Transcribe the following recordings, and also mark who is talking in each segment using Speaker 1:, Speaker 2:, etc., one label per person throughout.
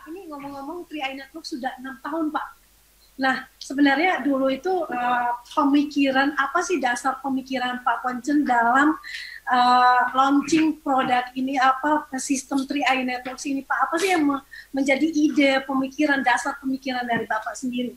Speaker 1: Pak, ini ngomong-ngomong Tri-Eye Network sudah 6 tahun, Pak. Nah, sebenarnya dulu itu pemikiran, apa sih dasar pemikiran Pak Poncen dalam launching produk ini, apa sistem Tri-Eye Networks ini, Pak? Apa sih yang menjadi ide, pemikiran, dasar pemikiran dari Bapak sendiri?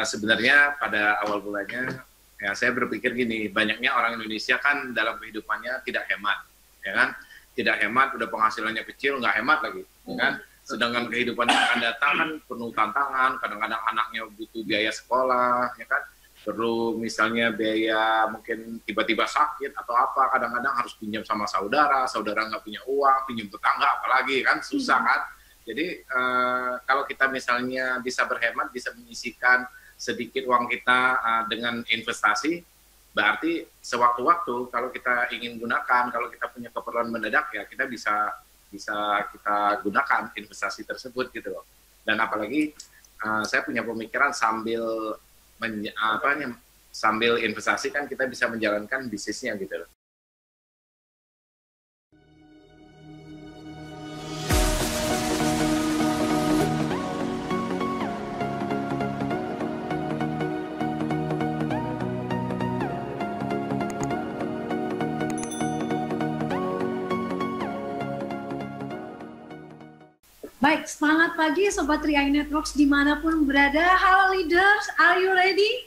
Speaker 2: Sebenarnya pada awal mulanya, ya saya berpikir gini, banyaknya orang Indonesia kan dalam kehidupannya tidak hemat, ya kan? Tidak hemat, udah penghasilannya kecil, nggak hemat lagi, ya kan? Sedangkan kehidupan yang akan datang kan penuh tantangan, kadang-kadang anaknya butuh biaya sekolah, ya kan? Perlu misalnya biaya mungkin tiba-tiba sakit atau apa, kadang-kadang harus pinjam sama saudara, saudara nggak punya uang, pinjam tetangga apalagi kan, susah kan? Jadi kalau kita misalnya bisa berhemat, bisa menyisihkan sedikit uang kita dengan investasi, berarti sewaktu-waktu kalau kita ingin gunakan, kalau kita punya keperluan mendadak ya kita bisa kita gunakan investasi tersebut gitu loh. Dan apalagi saya punya pemikiran sambil investasi kan kita bisa menjalankan bisnisnya gitu loh.
Speaker 1: Baik, semangat pagi Sobat Tri-Eye Networks dimanapun berada. Halo leaders, are you ready?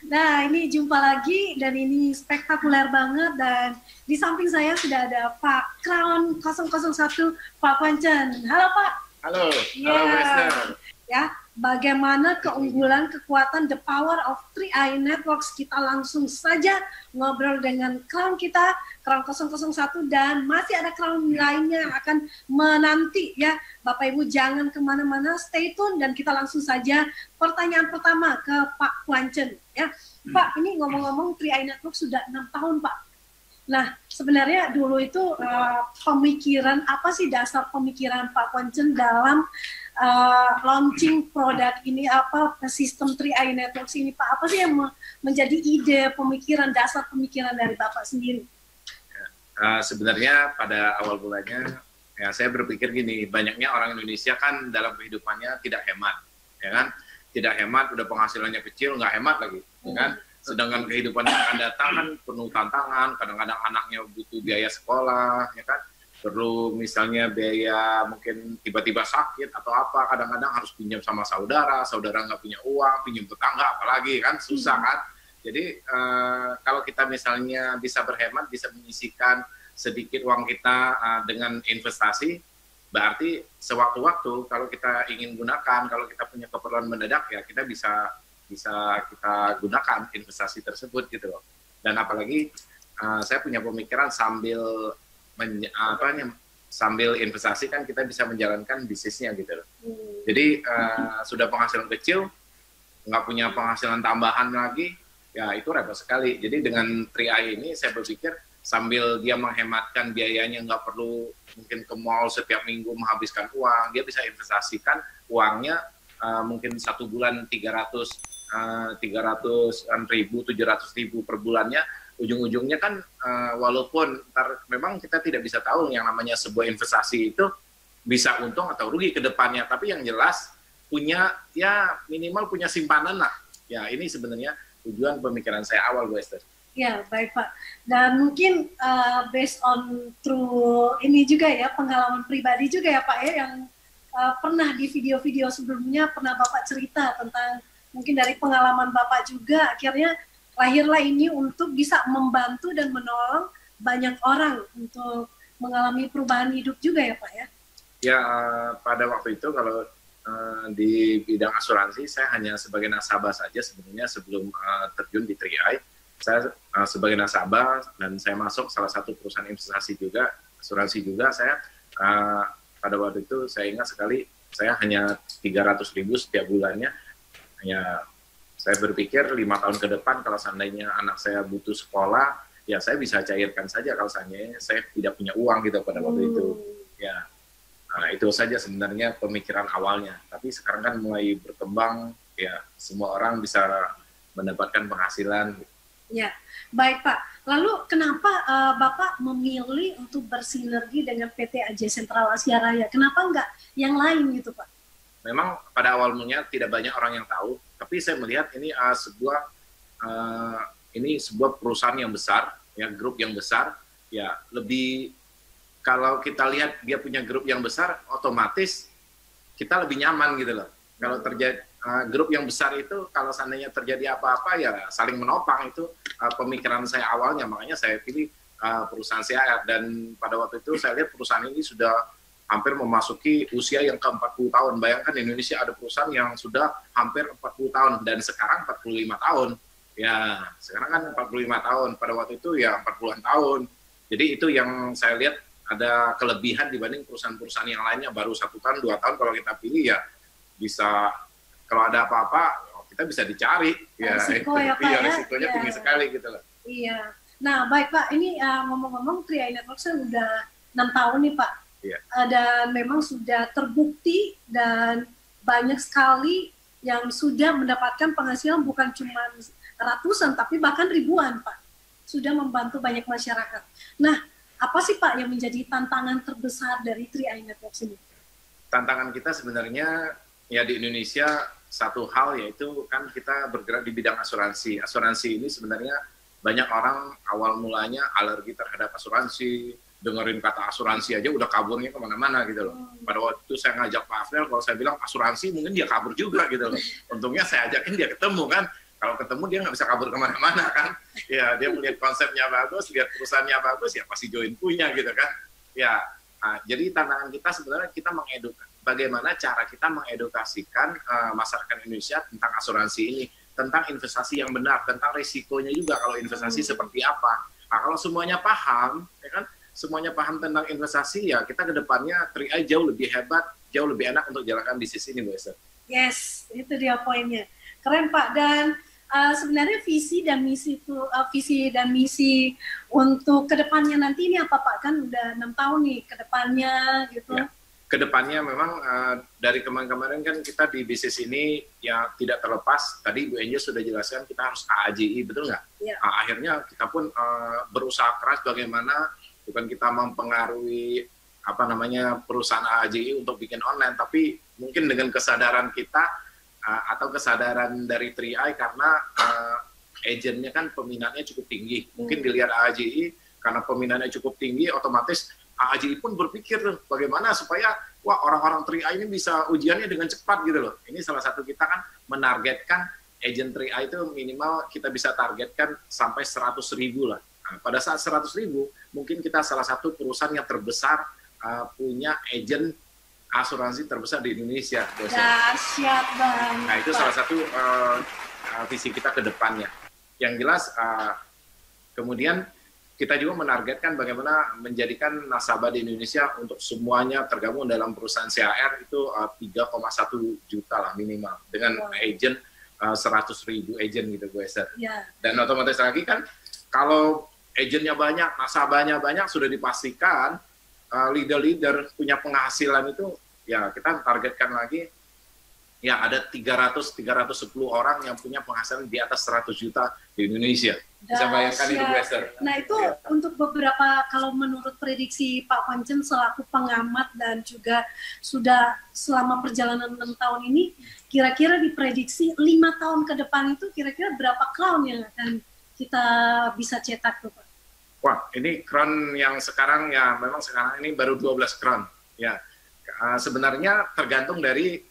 Speaker 1: Nah, ini jumpa lagi dan ini spektakuler banget, dan di samping saya sudah ada Pak Crown 001, Pak Poncen. Halo Pak.
Speaker 2: Halo,
Speaker 1: halo ya, bagaimana keunggulan, kekuatan, the power of Tri-Eye Networks. Kita langsung saja ngobrol dengan crown kita, crown 001, dan masih ada crown lainnya yang akan menanti ya. Bapak Ibu jangan kemana-mana, stay tune, dan kita langsung saja pertanyaan pertama ke Pak Poncen ya. Pak, ini ngomong-ngomong Tri-Eye Network sudah 6 tahun Pak. Nah, sebenarnya dulu itu pemikiran, apa sih dasar pemikiran Pak Poncen dalam launching produk ini, apa sistem Tri-Eye Networks ini, Pak? Apa sih yang menjadi ide, pemikiran, dasar pemikiran dari Bapak sendiri?
Speaker 2: Sebenarnya pada awal mulanya, ya saya berpikir gini, banyaknya orang Indonesia kan dalam kehidupannya tidak hemat, ya kan? Tidak hemat, udah penghasilannya kecil, nggak hemat lagi, ya kan? Sedangkan kehidupan yang akan datang kan penuh tantangan, kadang-kadang anaknya butuh biaya sekolah, ya kan? Perlu misalnya biaya mungkin tiba-tiba sakit atau apa, kadang-kadang harus pinjam sama saudara, saudara nggak punya uang, pinjam tetangga apalagi kan, susah kan? Jadi kalau kita misalnya bisa berhemat, bisa menyisihkan sedikit uang kita dengan investasi, berarti sewaktu-waktu kalau kita ingin gunakan, kalau kita punya keperluan mendadak ya kita bisa kita gunakan investasi tersebut gitu loh. Dan apalagi saya punya pemikiran sambil investasi kan kita bisa menjalankan bisnisnya gitu loh. Jadi sudah penghasilan kecil, nggak punya penghasilan tambahan lagi, ya itu repot sekali. Jadi dengan Tri-Eye ini saya berpikir sambil dia menghematkan biayanya, nggak perlu mungkin ke mall setiap minggu menghabiskan uang, dia bisa investasikan uangnya mungkin satu bulan 700.000 per bulannya. Ujung-ujungnya kan walaupun memang kita tidak bisa tahu yang namanya sebuah investasi itu bisa untung atau rugi ke depannya, tapi yang jelas punya ya minimal punya simpanan lah. Ya ini sebenarnya tujuan pemikiran saya awal, Bu Esther.
Speaker 1: Ya, baik Pak. Dan mungkin based on true ini juga ya, pengalaman pribadi juga ya Pak ya, yang pernah di video-video sebelumnya pernah Bapak cerita tentang mungkin dari pengalaman Bapak juga, akhirnya lahirlah ini untuk bisa membantu dan menolong banyak orang untuk mengalami perubahan hidup juga ya Pak ya?
Speaker 2: Ya, pada waktu itu kalau di bidang asuransi saya hanya sebagai nasabah saja sebenarnya sebelum terjun di Tri-Eye. Saya sebagai nasabah dan saya masuk salah satu perusahaan investasi juga, asuransi juga. Saya pada waktu itu saya ingat sekali saya hanya 300.000 setiap bulannya. Ya, saya berpikir 5 tahun ke depan kalau seandainya anak saya butuh sekolah, ya saya bisa cairkan saja kalau seandainya saya tidak punya uang gitu pada waktu itu. Ya, nah, itu saja sebenarnya pemikiran awalnya. Tapi sekarang kan mulai berkembang, ya semua orang bisa mendapatkan penghasilan.
Speaker 1: Ya, baik Pak. Lalu kenapa Bapak memilih untuk bersinergi dengan PT AJ Sentral Asia Raya? Kenapa enggak yang lain gitu Pak?
Speaker 2: Memang pada awalnya tidak banyak orang yang tahu, tapi saya melihat ini sebuah perusahaan yang besar, ya grup yang besar, ya lebih kalau kita lihat dia punya grup yang besar, otomatis kita lebih nyaman gitu loh. Kalau terjadi grup yang besar itu, kalau seandainya terjadi apa-apa ya saling menopang, itu pemikiran saya awalnya, makanya saya pilih perusahaan CAR. Dan pada waktu itu saya lihat perusahaan ini sudah hampir memasuki usia yang ke-40 tahun. Bayangkan Indonesia ada perusahaan yang sudah hampir 40 tahun dan sekarang 45 tahun. Ya, sekarang kan 45 tahun, pada waktu itu ya 40-an tahun. Jadi itu yang saya lihat ada kelebihan dibanding perusahaan-perusahaan yang lainnya, baru 1 tahun, 2 tahun kalau kita pilih ya bisa, kalau ada apa-apa kita bisa dicari. Ya,
Speaker 1: risiko ya Pak ya.
Speaker 2: Risikonya tinggi sekali gitu loh.
Speaker 1: Iya. Nah baik Pak, ini ngomong-ngomong 3i Networks kan udah 6 tahun nih Pak. Iya. Dan memang sudah terbukti dan banyak sekali yang sudah mendapatkan penghasilan bukan cuma ratusan tapi bahkan ribuan Pak. Sudah membantu banyak masyarakat. Nah, apa sih Pak yang menjadi tantangan terbesar dari 3i Networks ini?
Speaker 2: Tantangan kita sebenarnya ya di Indonesia satu hal, yaitu kan kita bergerak di bidang asuransi. Asuransi ini sebenarnya banyak orang awal mulanya alergi terhadap asuransi, dengerin kata asuransi aja udah kaburnya kemana-mana gitu loh. Pada waktu itu saya ngajak Pak Afnel, kalau saya bilang asuransi mungkin dia kabur juga gitu loh. Untungnya saya ajakin dia ketemu kan. Kalau ketemu dia nggak bisa kabur kemana-mana kan. Ya dia melihat konsepnya bagus, lihat perusahaannya bagus, ya pasti join punya gitu kan. Ya, jadi tantangan kita sebenarnya kita mengedukasi. Bagaimana cara kita mengedukasikan masyarakat Indonesia tentang asuransi ini, tentang investasi yang benar, tentang risikonya juga kalau investasi seperti apa. Nah, kalau semuanya paham, ya kan, semuanya paham tentang investasi, ya kita ke depannya 3i jauh lebih hebat, jauh lebih enak untuk jalankan bisnis ini, Bu Esther.
Speaker 1: Yes, itu dia poinnya. Keren Pak. Dan sebenarnya visi dan misi untuk kedepannya nanti ini apa Pak? Kan udah 6 tahun nih kedepannya gitu. Ya.
Speaker 2: Kedepannya memang dari kemarin-kemarin kan kita di bisnis ini ya tidak terlepas, tadi Bu Angel sudah jelaskan kita harus AAJI, betul nggak? Ya. Akhirnya kita pun berusaha keras bagaimana bukan kita mempengaruhi perusahaan AAJI untuk bikin online, tapi mungkin dengan kesadaran kita atau kesadaran dari 3i karena agennya kan peminatnya cukup tinggi. Mungkin dilihat AAJI karena peminatnya cukup tinggi, otomatis AAJI pun berpikir bagaimana supaya orang-orang 3i ini bisa ujiannya dengan cepat gitu loh. Ini salah satu kita kan menargetkan agent 3i itu minimal kita bisa targetkan sampai 100.000 lah. Nah, pada saat 100.000 mungkin kita salah satu perusahaan yang terbesar punya agent asuransi terbesar di Indonesia.
Speaker 1: Dahsyat banget.
Speaker 2: Nah itu salah satu visi kita ke depannya. Yang jelas kemudian kita juga menargetkan bagaimana menjadikan nasabah di Indonesia untuk semuanya tergabung dalam perusahaan CAR itu 3,1 juta lah minimal dengan agent 100.000 agent gitu Bu Esther. Ya. Dan otomatis lagi kan kalau agentnya banyak, nasabahnya banyak, sudah dipastikan leader-leader punya penghasilan itu ya kita targetkan lagi ya ada 310 orang yang punya penghasilan di atas 100 juta di Indonesia. Bisa bayangkan itu, Esther.
Speaker 1: Nah itu ya. Untuk beberapa, kalau menurut prediksi Pak Poncen selaku pengamat dan juga sudah selama perjalanan 6 tahun ini, kira-kira diprediksi 5 tahun ke depan itu kira-kira berapa crown yang akan kita bisa cetak tuh Pak?
Speaker 2: Wah, ini crown yang sekarang ya memang sekarang ini baru 12 crown. Ya, sebenarnya tergantung dari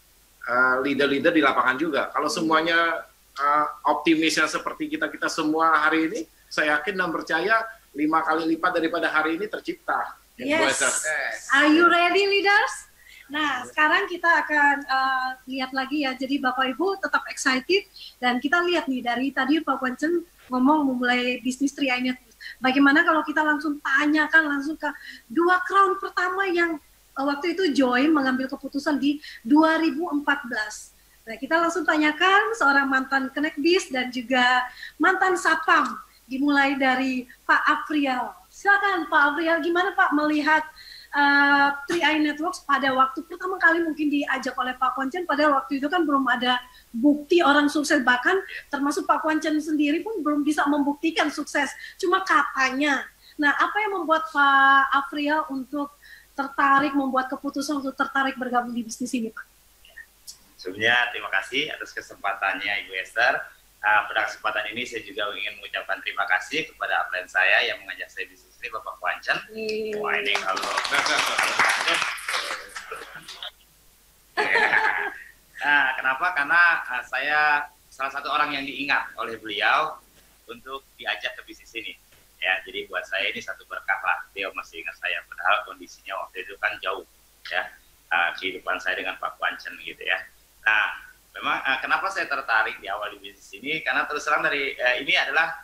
Speaker 2: leader-leader di lapangan juga. Kalau semuanya optimisnya seperti kita semua hari ini, saya yakin dan percaya 5 kali lipat daripada hari ini tercipta.
Speaker 1: Yes. Are you ready, leaders? Nah, sekarang kita akan lihat lagi ya. Jadi Bapak Ibu tetap excited dan kita lihat nih dari tadi Pak Poncen ngomong memulai bisnis 3i Networks. Bagaimana kalau kita langsung tanyakan langsung ke 2 crown pertama yang waktu itu join mengambil keputusan di 2014. Nah, kita langsung tanyakan seorang mantan Connect-Biz dan juga mantan Sapam, dimulai dari Pak Afrial. Silakan Pak Afrial, gimana Pak melihat 3i Networks pada waktu pertama kali mungkin diajak oleh Pak Kwan Chen, pada waktu itu kan belum ada bukti orang sukses, bahkan termasuk Pak Kwan Chen sendiri pun belum bisa membuktikan sukses, cuma katanya. Nah, apa yang membuat Pak Afriel untuk tertarik, membuat keputusan untuk tertarik bergabung di bisnis ini, Pak?
Speaker 3: Sebelumnya terima kasih atas kesempatannya Ibu Esther. Pada kesempatan ini saya juga ingin mengucapkan terima kasih kepada upline saya yang mengajak saya bisnis ini, Bapak Kwan Chen. Wah, ini kalau nah, kenapa? Karena saya salah satu orang yang diingat oleh beliau untuk diajak ke bisnis ini. Ya, jadi buat saya ini satu berkah lah. Beliau masih ingat saya, padahal kondisinya waktu itu kan jauh, ya, kehidupan saya dengan Pak Kwan Chen gitu ya. Nah, memang kenapa saya tertarik di awal di bisnis ini? Karena terus terang dari ini adalah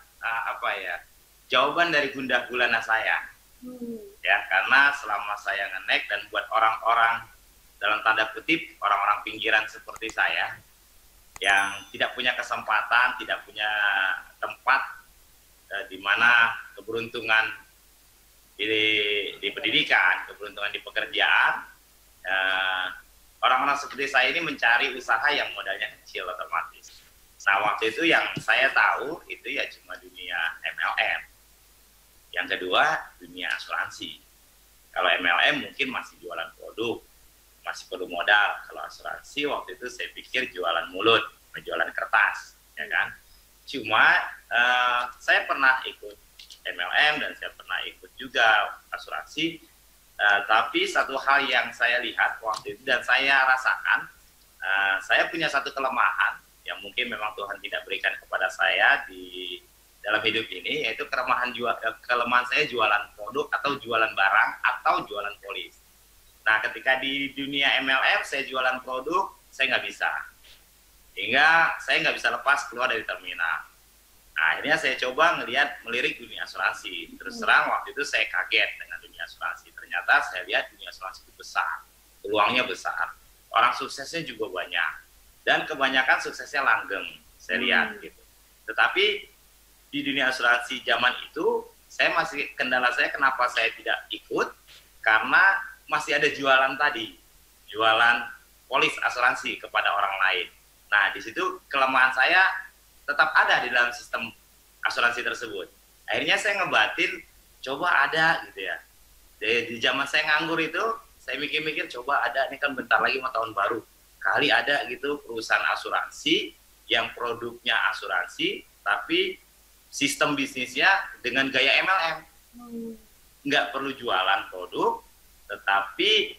Speaker 3: jawaban dari gundah gulana saya. Ya, karena selama saya nge-nek dan buat orang-orang dalam tanda kutip orang-orang pinggiran seperti saya yang tidak punya kesempatan, tidak punya tempat di mana keberuntungan di pendidikan, keberuntungan di pekerjaan, orang-orang seperti saya ini mencari usaha yang modalnya kecil otomatis. Nah, waktu itu yang saya tahu itu ya cuma dunia MLM. Yang kedua, dunia asuransi. Kalau MLM mungkin masih jualan produk, masih perlu modal. Kalau asuransi waktu itu saya pikir jualan mulut, jualan kertas, ya kan. Cuma saya pernah ikut MLM dan saya pernah ikut juga asuransi. Tapi satu hal yang saya lihat waktu itu dan saya rasakan, saya punya satu kelemahan yang mungkin memang Tuhan tidak berikan kepada saya di dalam hidup ini, yaitu kelemahan saya jualan produk atau jualan barang atau jualan polis. Nah, ketika di dunia MLM saya jualan produk, saya nggak bisa. Hingga saya nggak bisa lepas keluar dari terminal. Nah, akhirnya saya coba melirik dunia asuransi. Terus terang waktu itu saya kaget dengan dunia asuransi. Ternyata saya lihat dunia asuransi itu besar, peluangnya besar, orang suksesnya juga banyak, dan kebanyakan suksesnya langgeng, saya lihat gitu. Tetapi di dunia asuransi zaman itu, kendala saya kenapa saya tidak ikut, karena masih ada jualan tadi, jualan polis asuransi kepada orang lain. Nah, di situ kelemahan saya tetap ada di dalam sistem asuransi tersebut. Akhirnya saya ngebatin, coba ada gitu ya. Di zaman saya nganggur itu, saya mikir-mikir coba ada, ini kan bentar lagi mau tahun baru. Kali ada gitu perusahaan asuransi yang produknya asuransi, tapi sistem bisnisnya dengan gaya MLM. Nggak perlu jualan produk, tetapi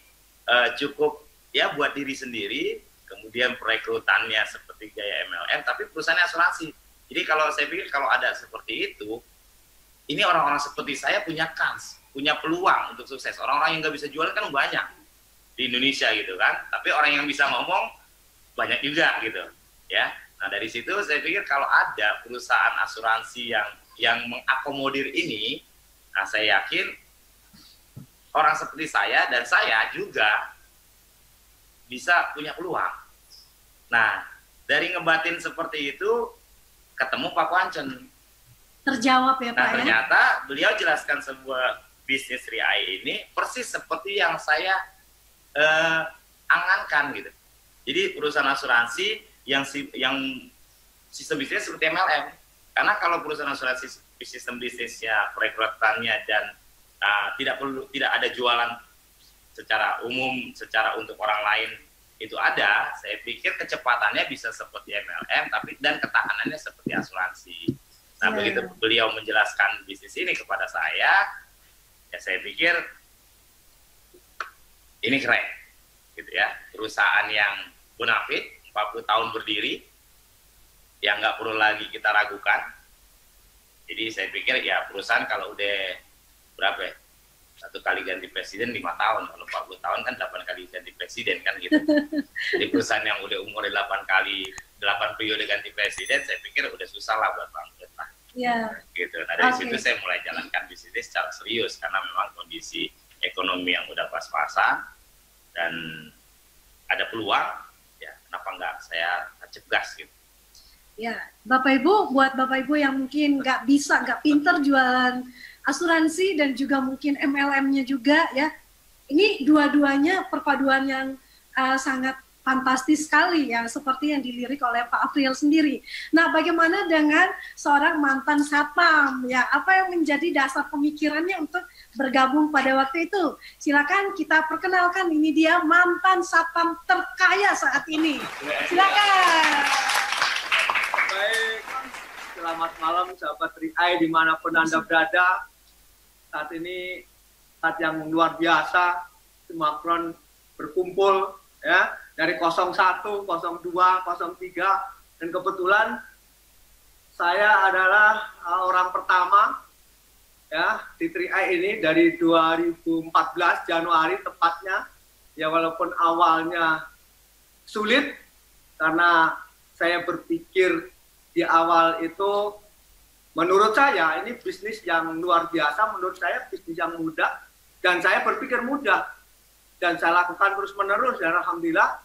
Speaker 3: cukup ya buat diri sendiri, kemudian perekrutannya seperti gaya MLM, tapi perusahaannya asuransi. Jadi kalau saya pikir kalau ada seperti itu, ini orang-orang seperti saya punya kans, punya peluang untuk sukses. Orang-orang yang nggak bisa jual kan banyak di Indonesia gitu kan, tapi orang yang bisa ngomong banyak juga gitu ya. Nah, dari situ saya pikir kalau ada perusahaan asuransi yang mengakomodir ini, nah saya yakin orang seperti saya dan saya juga bisa punya peluang. Nah, dari ngebatin seperti itu ketemu Pak Kwan Chen.
Speaker 1: Terjawab ya Pak.
Speaker 3: Nah, ternyata beliau jelaskan sebuah bisnis 3i ini persis seperti yang saya angankan gitu. Jadi perusahaan asuransi yang sistem bisnisnya seperti MLM. Karena kalau perusahaan asuransi sistem bisnisnya perekrutannya dan tidak ada jualan secara umum, secara untuk orang lain itu ada, saya pikir kecepatannya bisa seperti MLM, tapi dan ketahanannya seperti asuransi. Nah, begitu beliau menjelaskan bisnis ini kepada saya, ya saya pikir ini keren, gitu ya. Perusahaan yang bonafit, 40 tahun berdiri, yang nggak perlu lagi kita ragukan. Jadi saya pikir ya perusahaan kalau udah berapa ya? 1 kali ganti presiden 5 tahun, kalau 40 tahun kan 8 kali ganti presiden kan gitu. Jadi perusahaan yang udah umurnya 8 periode ganti presiden, saya pikir udah susah lah buat bangkrut lah. Gitu. Nah dari situ saya mulai jalankan bisnis secara serius karena memang kondisi ekonomi yang udah pas-pasan dan ada peluang, ya kenapa enggak saya tancap gas gitu.
Speaker 1: Ya, Bapak Ibu, buat Bapak Ibu yang mungkin nggak pinter jualan asuransi dan juga mungkin MLM-nya juga ya, Ini dua-duanya perpaduan yang sangat fantastis sekali ya, seperti yang dilirik oleh Pak Afriel sendiri. Nah, bagaimana dengan seorang mantan satpam ya? Apa yang menjadi dasar pemikirannya untuk bergabung pada waktu itu? Silakan kita perkenalkan, ini dia mantan satpam terkaya saat ini. Silakan.
Speaker 4: Baik, selamat malam sahabat 3i dimanapun Anda berada. Saat ini saat yang luar biasa, semua kron berkumpul ya dari 01, 02, 03, dan kebetulan saya adalah orang pertama ya di 3i ini dari 2014 Januari tepatnya, ya walaupun awalnya sulit karena saya berpikir di awal itu menurut saya ini bisnis yang luar biasa, menurut saya bisnis yang mudah, dan saya berpikir mudah dan saya lakukan terus menerus, dan alhamdulillah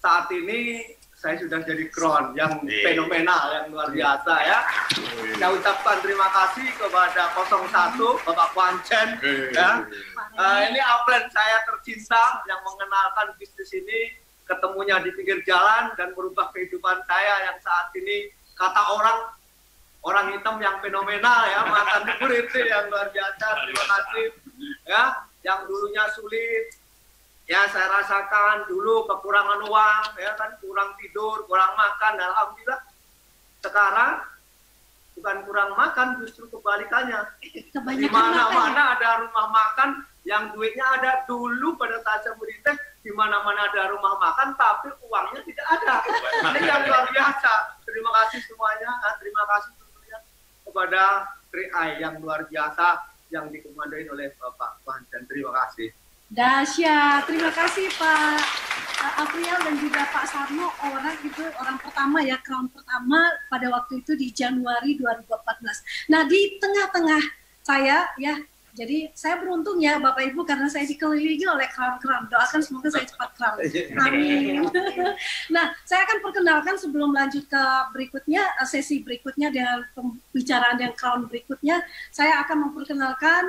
Speaker 4: saat ini saya sudah jadi kron yang fenomenal, yang luar biasa ya. Saya ucapkan terima kasih kepada 01 Bapak Kwancen ya. Ini upline saya tercinta yang mengenalkan bisnis ini, ketemunya di pinggir jalan dan merubah kehidupan saya yang saat ini kata orang hitam yang fenomenal ya, mantan libur itu yang luar biasa. Terima kasih ya, yang dulunya sulit ya, saya rasakan dulu kekurangan uang ya kan, kurang tidur, kurang makan. Alhamdulillah sekarang bukan kurang makan, justru kebalikannya. Di mana-mana ada rumah makan, yang duitnya ada. Dulu pada saat saya murid di mana-mana ada rumah makan, tapi uangnya tidak ada. Ini yang luar biasa. Terima kasih semuanya. Terima kasih tentunya kepada 3i yang luar biasa yang dikomandoi oleh Bapak Kwancen. Terima kasih.
Speaker 1: Dahsyat, terima kasih Pak Afriel dan juga Pak Sarno, orang pertama ya, crown pertama pada waktu itu di Januari 2014. Nah, di tengah-tengah saya ya, jadi saya beruntung ya Bapak Ibu karena saya dikelilingi oleh crown-crown. Doakan semoga saya cepat crown. Amin. Nah, saya akan perkenalkan sebelum lanjut ke berikutnya, sesi berikutnya dengan pembicaraan yang crown berikutnya, saya akan memperkenalkan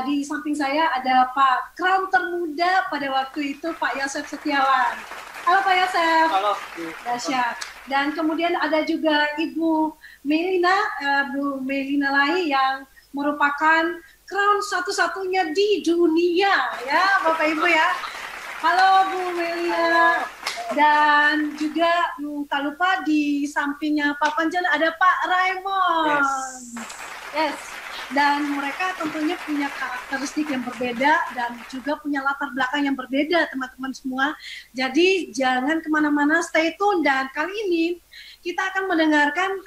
Speaker 1: di samping saya ada Pak Crown termuda pada waktu itu, Pak Yosef Setiawan. Halo Pak Yosef.
Speaker 4: Halo.
Speaker 1: Dahsyat. Dan kemudian ada juga Ibu Melina, Bu Melina Lai yang merupakan Crown satu-satunya di dunia ya Bapak Ibu ya. Halo Bu Melina. Dan juga tak lupa di sampingnya Pak Kwancen ada Pak Raymond. Yes. Dan mereka tentunya punya karakteristik yang berbeda dan juga punya latar belakang yang berbeda teman-teman semua. Jadi jangan kemana-mana, stay tune. Dan kali ini kita akan mendengarkan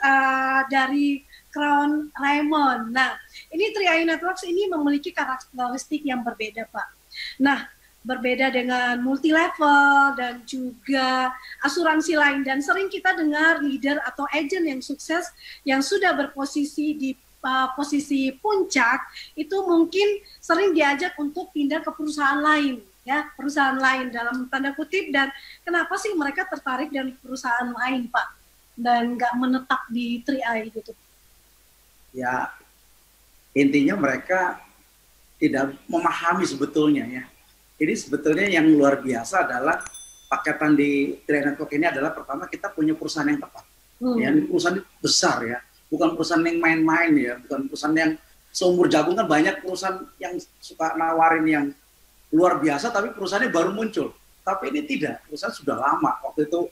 Speaker 1: dari Crown Raymond. Nah, ini 3i Networks ini memiliki karakteristik yang berbeda Pak. Nah, berbeda dengan multi level dan juga asuransi lain. Dan sering kita dengar leader atau agent yang sukses yang sudah berposisi di posisi puncak itu mungkin sering diajak untuk pindah ke perusahaan lain ya, perusahaan lain dalam tanda kutip. Dan kenapa sih mereka tertarik dari perusahaan lain Pak dan nggak menetap di 3i gitu?
Speaker 5: Ya intinya mereka tidak memahami sebetulnya ya. Ini sebetulnya yang luar biasa adalah paketan di 3i Network ini adalah pertama kita punya perusahaan yang tepat. Ya, perusahaan besar ya. Bukan perusahaan yang main-main ya, bukan perusahaan yang seumur jagung. Kan banyak perusahaan yang suka nawarin yang luar biasa tapi perusahaannya baru muncul. Tapi ini tidak, perusahaan sudah lama. Waktu itu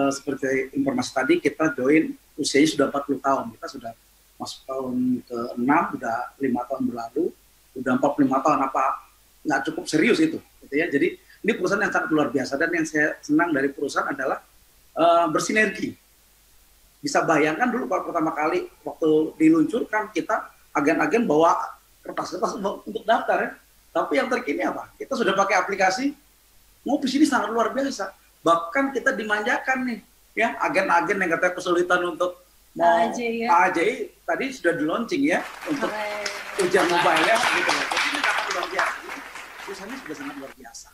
Speaker 5: seperti informasi tadi kita join usianya sudah 40 tahun. Kita sudah masuk tahun ke-6, udah 5 tahun berlalu, udah 45 tahun, apa nggak cukup serius itu gitu ya. Jadi ini perusahaan yang sangat luar biasa, dan yang saya senang dari perusahaan adalah bersinergi. Bisa bayangkan dulu kalau pertama kali waktu diluncurkan kita agen-agen bawa kertas-kertas untuk daftar ya. Tapi yang terkini apa? Kita sudah pakai aplikasi, di sini sangat luar biasa. Bahkan kita dimanjakan nih ya, agen-agen yang katanya kesulitan untuk mau AJI tadi sudah di launching ya untuk ujian mobile ya gitu loh. Jadi ini sangat luar biasa. Perusahaannya sudah sangat luar biasa.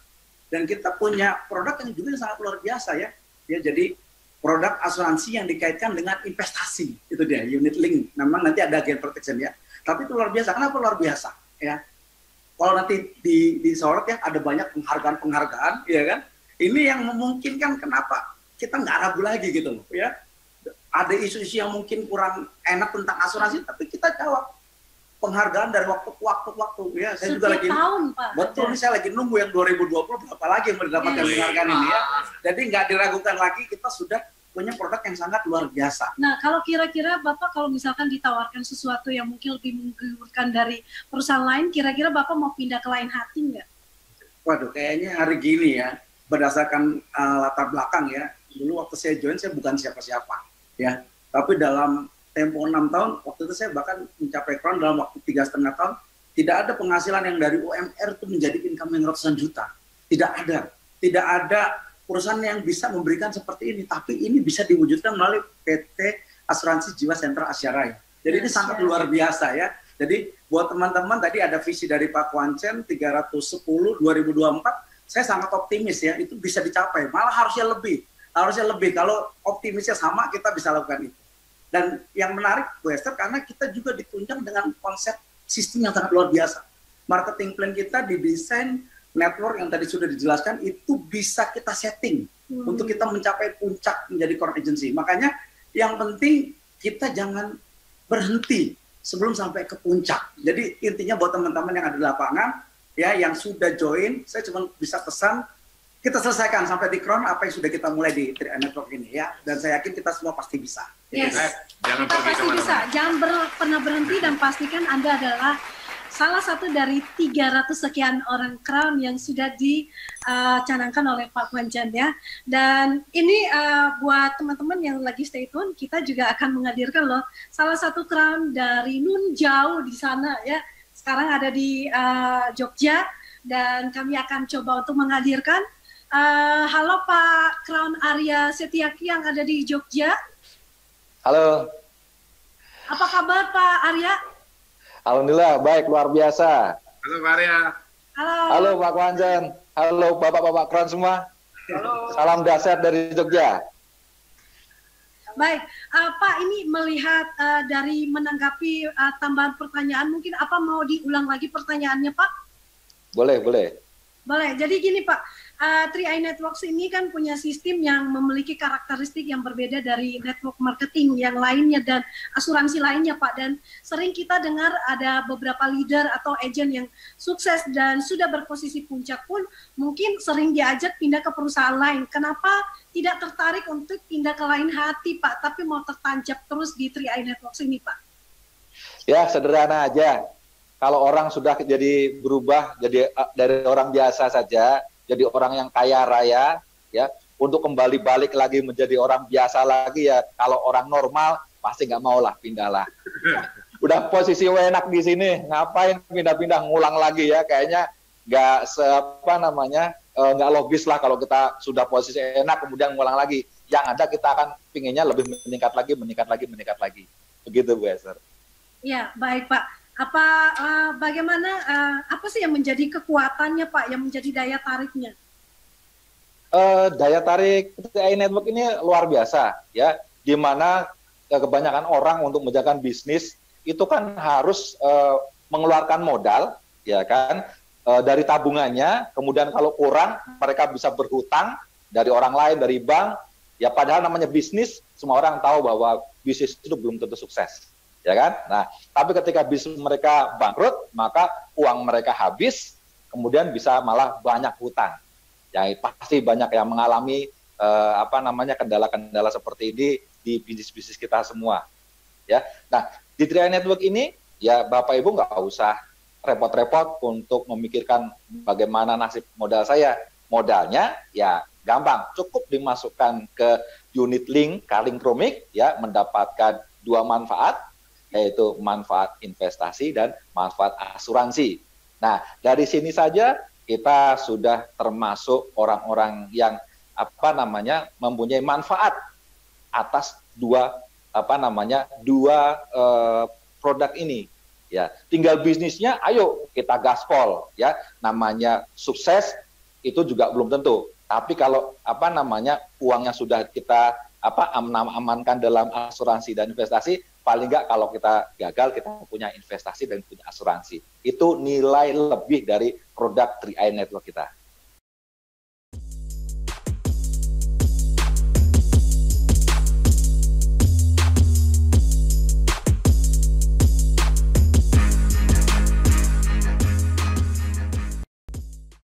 Speaker 5: Dan kita punya produk yang juga sangat luar biasa ya. Ya jadi produk asuransi yang dikaitkan dengan investasi, itu dia, unit link. Memang nanti ada gain protection ya. Tapi itu luar biasa. Kenapa luar biasa? Ya, kalau nanti disorot ya ada banyak penghargaan, ya kan? Ini yang memungkinkan kenapa kita nggak ragu lagi gitu loh, ya. Ada isu-isu yang mungkin kurang enak tentang asuransi, tapi kita jawab penghargaan dari waktu ke waktu, ya. Saya juga lagi
Speaker 1: tahun, Pak.
Speaker 5: Betul, nih saya lagi nunggu yang 2020 berapa lagi yang mendapatkan penghargaan ini ya. Jadi nggak diragukan lagi, kita sudah punya produk yang sangat luar biasa.
Speaker 1: Nah, kalau kira-kira Bapak kalau misalkan ditawarkan sesuatu yang mungkin lebih menggiurkan dari perusahaan lain, kira-kira Bapak mau pindah ke lain hati nggak?
Speaker 5: Waduh, kayaknya hari gini ya, berdasarkan latar belakang ya, dulu waktu saya join saya bukan siapa-siapa ya, tapi dalam tempo 6 tahun, waktu itu saya bahkan mencapai crown dalam waktu 3,5 tahun, tidak ada penghasilan yang dari UMR itu menjadi income yang ratusan juta. Tidak ada perusahaan yang bisa memberikan seperti ini, tapi ini bisa diwujudkan melalui PT Asuransi Jiwa Sentra Asia Raya. Jadi ini sangat luar biasa ya. Jadi buat teman-teman tadi ada visi dari Pak Kwancen 310 2024, saya sangat optimis ya, itu bisa dicapai. Malah harusnya lebih. Kalau optimisnya sama kita bisa lakukan itu. Dan yang menarik Bu Esther karena kita juga ditunjang dengan konsep sistem yang sangat luar biasa. Marketing plan kita didesain network yang tadi sudah dijelaskan itu bisa kita setting untuk kita mencapai puncak menjadi core agency. Makanya yang penting kita jangan berhenti sebelum sampai ke puncak. Jadi intinya buat teman-teman yang ada di lapangan ya yang sudah join, saya cuma bisa pesan kita selesaikan sampai di crown apa yang sudah kita mulai di 3i Network ini ya. Dan saya yakin kita semua pasti bisa.
Speaker 1: Yes.
Speaker 2: Jangan
Speaker 1: Kita
Speaker 2: pergi
Speaker 1: pasti
Speaker 2: kemana-mana.
Speaker 1: bisa. Jangan pernah berhenti dan pastikan Anda adalah salah satu dari 300 sekian orang crown yang sudah dicanangkan oleh Pak Kwancen ya. Dan ini buat teman-teman yang lagi stay tune, kita juga akan menghadirkan loh salah satu crown dari nun jauh di sana ya. Sekarang ada di Jogja dan kami akan coba untuk menghadirkan. Halo Pak Crown Arya Setiaki yang ada di Jogja.
Speaker 6: Halo.
Speaker 1: Apa kabar Pak Arya?
Speaker 6: Alhamdulillah, baik, luar biasa.
Speaker 2: Halo Pak Arya.
Speaker 1: Halo.
Speaker 6: Halo Pak Kwancen. Halo Bapak-Bapak Crown semua.
Speaker 4: Halo.
Speaker 6: Salam dahsyat dari Jogja.
Speaker 1: Baik, Pak ini melihat dari menanggapi tambahan pertanyaan, mungkin apa mau diulang lagi pertanyaannya Pak?
Speaker 6: Boleh.
Speaker 1: Boleh, jadi gini Pak, 3i Networks ini kan punya sistem yang memiliki karakteristik yang berbeda dari network marketing yang lainnya dan asuransi lainnya Pak. Dan sering kita dengar ada beberapa leader atau agent yang sukses dan sudah berposisi puncak pun mungkin sering diajak pindah ke perusahaan lain. Kenapa tidak tertarik untuk pindah ke lain hati Pak, tapi mau tertancap terus di 3i Networks ini Pak?
Speaker 6: Ya, sederhana aja. Kalau orang sudah jadi berubah jadi dari orang biasa saja jadi orang yang kaya raya ya untuk kembali balik lagi menjadi orang biasa lagi ya kalau orang normal pasti nggak mau lah pindahlah. Udah posisi enak di sini ngapain pindah-pindah ngulang lagi ya kayaknya nggak nggak logis lah kalau kita sudah posisi enak kemudian ngulang lagi. Yang ada kita akan pinginnya lebih meningkat lagi begitu Bu Esther.
Speaker 1: Ya baik Pak. Bagaimana apa sih yang menjadi kekuatannya Pak, yang menjadi daya tariknya?
Speaker 6: Daya tarik 3i Network ini luar biasa ya, di mana kebanyakan orang untuk menjalankan bisnis itu kan harus mengeluarkan modal ya kan dari tabungannya, kemudian kalau kurang mereka bisa berhutang dari orang lain, dari bank ya, padahal namanya bisnis semua orang tahu bahwa bisnis itu belum tentu sukses. Ya kan? Nah, tapi ketika bisnis mereka bangkrut, maka uang mereka habis, kemudian bisa malah banyak hutang. Ya, pasti banyak yang mengalami kendala-kendala seperti ini di bisnis-bisnis kita semua. Ya. Nah, di 3i Network ini ya Bapak Ibu nggak usah repot-repot untuk memikirkan bagaimana nasib modal saya. Modalnya ya gampang, cukup dimasukkan ke unit link Carling Chromik ya, mendapatkan 2 manfaat, yaitu manfaat investasi dan manfaat asuransi. Nah, dari sini saja kita sudah termasuk orang-orang yang mempunyai manfaat atas dua produk ini. Ya, tinggal bisnisnya, ayo kita gaspol ya. Namanya sukses itu juga belum tentu. Tapi kalau uangnya sudah kita amankan dalam asuransi dan investasi, paling nggak kalau kita gagal kita punya investasi dan punya asuransi. Itu nilai lebih dari produk 3i Network kita.